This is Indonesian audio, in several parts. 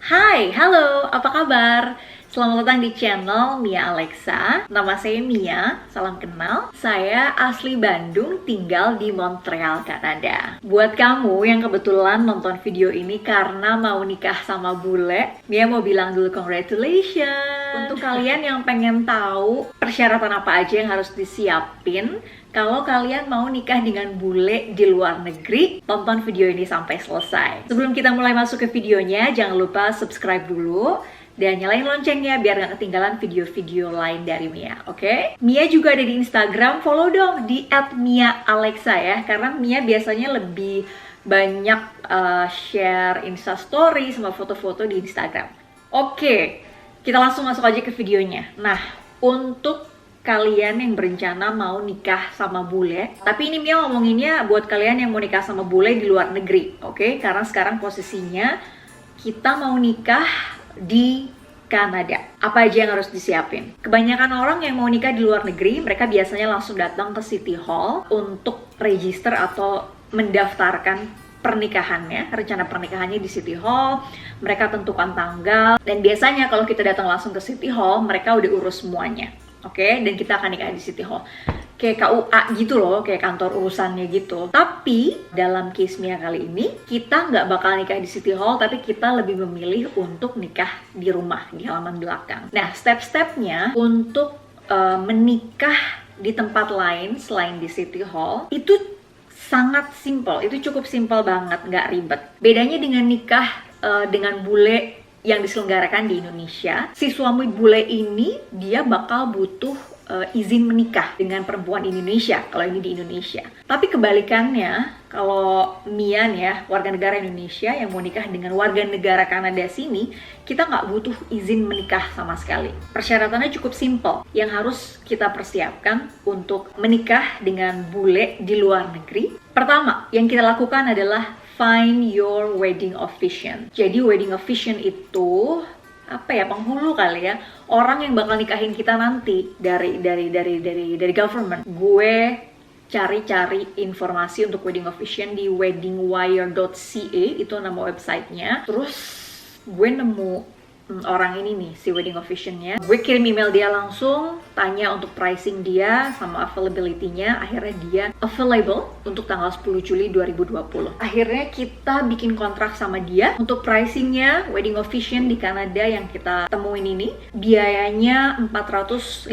Hai, halo, apa kabar? Selamat datang di channel Mia Alexa. Nama saya Mia, salam kenal. Saya asli Bandung, tinggal di Montreal, Kanada. Buat kamu yang kebetulan nonton video ini karena mau nikah sama bule, Mia mau bilang dulu congratulations. Untuk kalian yang pengen tahu persyaratan apa aja yang harus disiapin kalau kalian mau nikah dengan bule di luar negeri, tonton video ini sampai selesai. Sebelum kita mulai masuk ke videonya, jangan lupa subscribe dulu dan nyalain loncengnya biar gak ketinggalan video-video lain dari Mia, oke? Mia juga ada di Instagram, follow dong di @miaalexa ya, karena Mia biasanya lebih banyak share instastory sama foto-foto di Instagram. Oke, kita langsung masuk aja ke videonya. Nah, untuk kalian yang berencana mau nikah sama bule, tapi ini Mia ngomonginnya buat kalian yang mau nikah sama bule di luar negeri, oke? Karena sekarang posisinya kita mau nikah di Kanada. Apa aja yang harus disiapin? Kebanyakan orang yang mau nikah di luar negeri, mereka biasanya langsung datang ke City Hall untuk register atau mendaftarkan pernikahannya, rencana pernikahannya di City Hall. Mereka tentukan tanggal, dan biasanya kalau kita datang langsung ke City Hall, mereka udah urus semuanya. Oke, dan kita akan nikah di City Hall. Kayak KUA gitu loh, kayak kantor urusannya gitu. Tapi dalam case Mia kali ini, kita nggak bakal nikah di City Hall, tapi kita lebih memilih untuk nikah di rumah, di halaman belakang. Nah, step-stepnya untuk menikah di tempat lain selain di City Hall, itu sangat simple, itu cukup simple banget, nggak ribet. Bedanya dengan nikah dengan bule yang diselenggarakan di Indonesia, si suami bule ini dia bakal butuh izin menikah dengan perempuan Indonesia kalau ini di Indonesia. Tapi kebalikannya, kalau Mia ya, warga negara Indonesia yang mau nikah dengan warga negara Kanada sini, kita nggak butuh izin menikah sama sekali. Persyaratannya cukup simple yang harus kita persiapkan untuk menikah dengan bule di luar negeri. Pertama, yang kita lakukan adalah find your wedding officiant. Jadi wedding officiant itu apa ya, penghulu kali ya, orang yang bakal nikahin kita nanti dari government. Gue cari informasi untuk wedding officiant di weddingwire.ca, itu nama websitenya. Terus gue nemu orang ini nih, si wedding officiantnya. Gue kirim email dia langsung, tanya untuk pricing dia sama availability-nya. Akhirnya dia available untuk tanggal 10 Juli 2020. Akhirnya kita bikin kontrak sama dia. Untuk pricing-nya, wedding officiant di Kanada yang kita temuin ini, biayanya $455,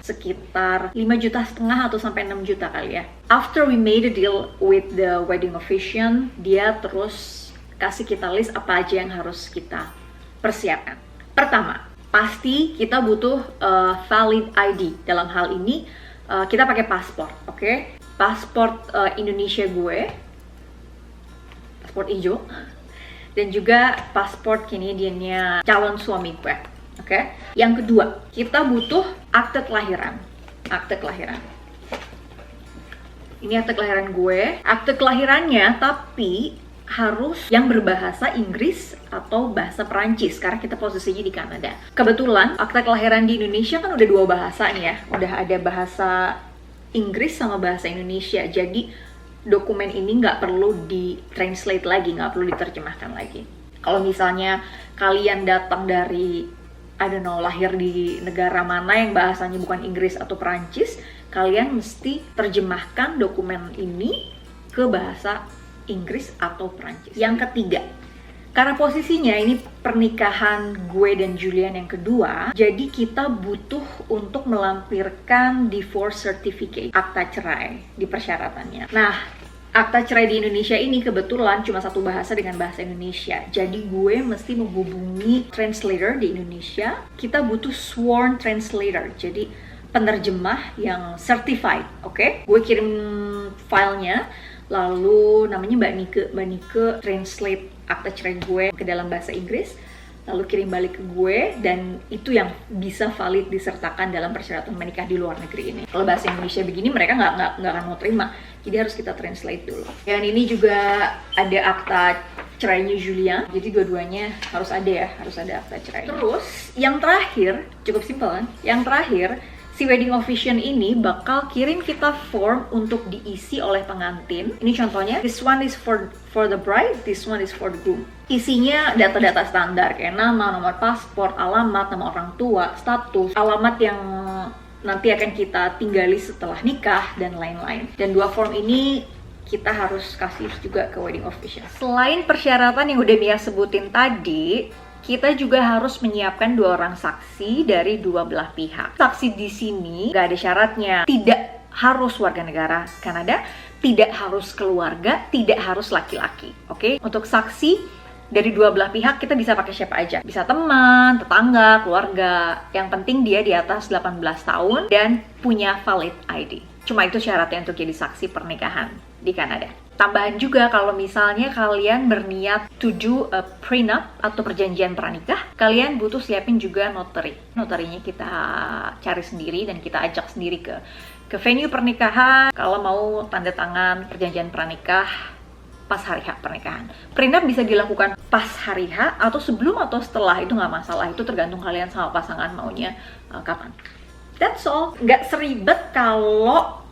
sekitar 5,5 juta atau sampai 6 juta kali ya. After we made a deal with the wedding officiant, dia terus kasih kita list apa aja yang harus kita persiapkan. Pertama, pasti kita butuh valid ID. Dalam hal ini kita pakai paspor, oke? Paspor Indonesia gue, paspor hijau, dan juga paspor Canadian-nya calon suami gue, oke? Yang kedua, kita butuh akte kelahiran. Akte kelahiran. Ini akte kelahiran gue. Akte kelahirannya tapi harus yang berbahasa Inggris atau bahasa Perancis karena kita posisinya di Kanada. Kebetulan akta kelahiran di Indonesia kan udah 2 bahasa nih ya. Udah ada bahasa Inggris sama bahasa Indonesia. Jadi dokumen ini nggak perlu di-translate lagi, nggak perlu diterjemahkan lagi. Kalau misalnya kalian datang dari lahir di negara mana yang bahasanya bukan Inggris atau Perancis, kalian mesti terjemahkan dokumen ini ke bahasa Inggris atau Prancis. Yang ketiga, karena posisinya ini pernikahan gue dan Julian yang kedua, jadi kita butuh untuk melampirkan divorce certificate, akta cerai di persyaratannya. Nah, akta cerai di Indonesia ini kebetulan cuma satu bahasa dengan bahasa Indonesia. Jadi gue mesti menghubungi translator di Indonesia. Kita butuh sworn translator, jadi penerjemah yang certified, oke? Gue kirim filenya, lalu namanya Mbak Nike translate akta cerai gue ke dalam bahasa Inggris, lalu kirim balik ke gue, dan itu yang bisa valid disertakan dalam persyaratan menikah di luar negeri ini. Kalau bahasa Indonesia begini mereka nggak akan mau terima, jadi harus kita translate dulu. Dan ini juga ada akta cerainya Julian, jadi dua-duanya harus ada ya, harus ada akta cerai. Terus yang terakhir, cukup simpel kan? Yang terakhir, Si wedding officiant ini bakal kirim kita form untuk diisi oleh pengantin. Ini contohnya, this one is for the bride, this one is for the groom. Isinya data-data standar kayak nama, nomor paspor, alamat, nama orang tua, status, alamat yang nanti akan kita tinggali setelah nikah, dan lain-lain. Dan 2 form ini kita harus kasih juga ke wedding officiant. Selain persyaratan yang udah Mia sebutin tadi, kita juga harus menyiapkan 2 orang saksi dari 2 belah pihak. Saksi di sini gak ada syaratnya. Tidak harus warga negara Kanada, tidak harus keluarga, tidak harus laki-laki. Oke? Untuk saksi dari 2 belah pihak kita bisa pakai siapa aja. Bisa teman, tetangga, keluarga. Yang penting dia di atas 18 tahun dan punya valid ID. Cuma itu syaratnya untuk jadi saksi pernikahan di Kanada. Tambahan juga kalau misalnya kalian berniat to do a prenup atau perjanjian pranikah, kalian butuh siapin juga notary. Notarinya kita cari sendiri dan kita ajak sendiri ke venue pernikahan kalau mau tanda tangan perjanjian pranikah pas hari H pernikahan. Prenup bisa dilakukan pas hari H atau sebelum atau setelah, itu nggak masalah. Itu tergantung kalian sama pasangan maunya kapan. That's all. Nggak seribet kalau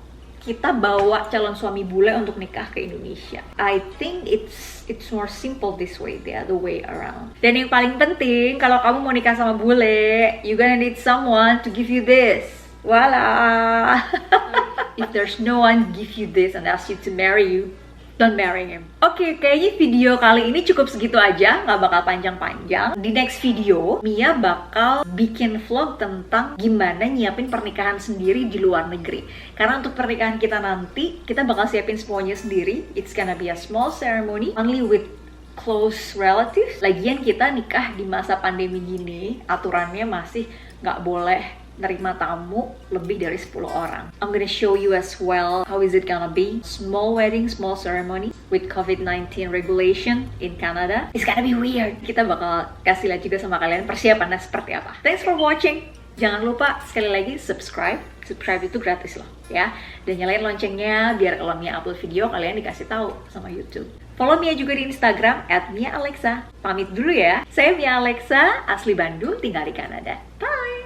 kita bawa calon suami bule untuk nikah ke Indonesia. I think it's more simple this way, the other way around. Dan yang paling penting, kalau kamu mau nikah sama bule, you gonna need someone to give you this. Voila! If there's no one give you this and ask you to marry you, don't marry him. Oke, kayaknya video kali ini cukup segitu aja, nggak bakal panjang-panjang. Di next video, Mia bakal bikin vlog tentang gimana nyiapin pernikahan sendiri di luar negeri. Karena untuk pernikahan kita nanti, kita bakal siapin semuanya sendiri. It's gonna be a small ceremony, only with close relatives. Lagian kita nikah di masa pandemi gini, aturannya masih nggak boleh nerima tamu lebih dari 10 orang. I'm gonna show you as well how is it gonna be. Small wedding, small ceremony with COVID-19 regulation in Canada. It's gonna be weird. Kita bakal kasih lihat juga sama kalian persiapannya seperti apa. Thanks for watching. Jangan lupa sekali lagi subscribe. Subscribe itu gratis loh ya. Dan nyalain loncengnya biar kalau Mia upload video kalian dikasih tahu sama YouTube. Follow Mia juga di Instagram @MiaAlexa. Pamit dulu ya. Saya Mia Alexa, asli Bandung, tinggal di Kanada. Bye.